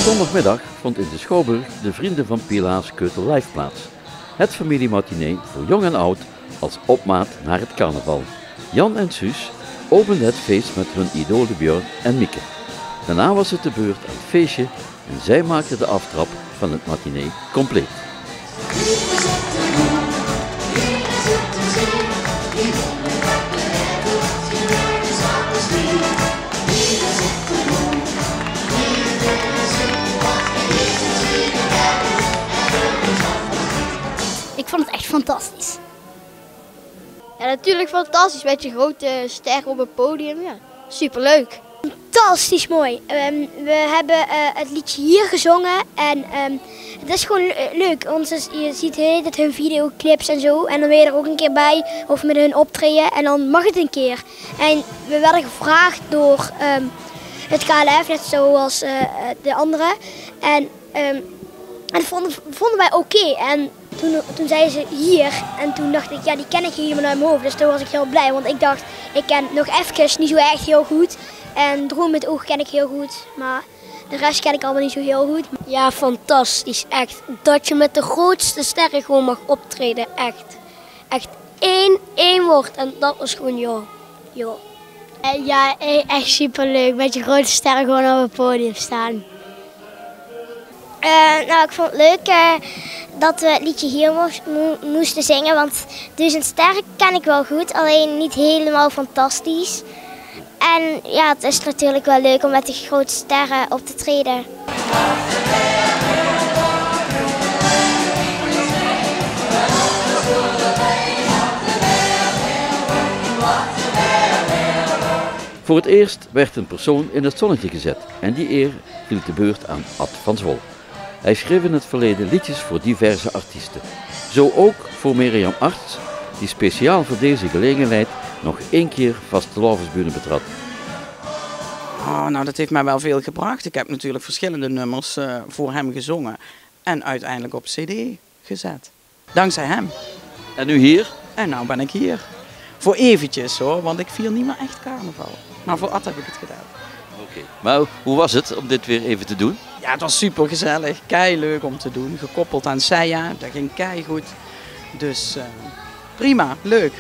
Zondagmiddag vond in de Schouwburg de Vrienden van Pilaars Keutel Live plaats. Het familiematinee voor jong en oud als opmaat naar het carnaval. Jan en Suus openden het feest met hun idolen Björn en Mieke. Daarna was het de beurt aan het feestje en zij maakten de aftrap van het matinee compleet. Ik vond het echt fantastisch. Ja, natuurlijk fantastisch met je grote ster op het podium. Ja, superleuk. Fantastisch mooi. We hebben het liedje hier gezongen en het is gewoon leuk. Je ziet de hele tijd hun videoclips en zo en dan ben je er ook een keer bij of met hun optreden en dan mag het een keer. En we werden gevraagd door het KLF, net zoals de anderen. En dat vonden wij oké. En toen zeiden ze hier en toen dacht ik, ja, die ken ik helemaal uit mijn hoofd. Dus toen was ik heel blij, want ik dacht, ik ken nog even niet zo echt heel goed. En Droom met oog ken ik heel goed, maar de rest ken ik allemaal niet zo heel goed. Ja, fantastisch, echt. Dat je met de grootste sterren gewoon mag optreden, echt. Echt één woord en dat was gewoon ja. Ja, echt superleuk, met je grote sterren gewoon op het podium staan. Nou, ik vond het leuk dat we het liedje hier moesten zingen, want Duizend Sterren ken ik wel goed, alleen niet helemaal fantastisch. En ja, het is natuurlijk wel leuk om met de grote sterren op te treden. Voor het eerst werd een persoon in het zonnetje gezet en die eer viel de beurt aan Ad van Zwol. Hij schreef in het verleden liedjes voor diverse artiesten. Zo ook voor Mirjam Arts, die speciaal voor deze gelegenheid nog 1 keer vastelovensbühne betrad. Oh, nou, dat heeft mij wel veel gebracht. Ik heb natuurlijk verschillende nummers voor hem gezongen en uiteindelijk op CD gezet. Dankzij hem. En nu hier? En nou ben ik hier. Voor eventjes hoor, want ik vier niet meer echt carnaval. Maar voor Ad heb ik het gedaan. Oké. Maar hoe was het om dit weer even te doen? Ja, het was super gezellig. Kei leuk om te doen. Gekoppeld aan Seja, dat ging kei goed. Dus prima, leuk.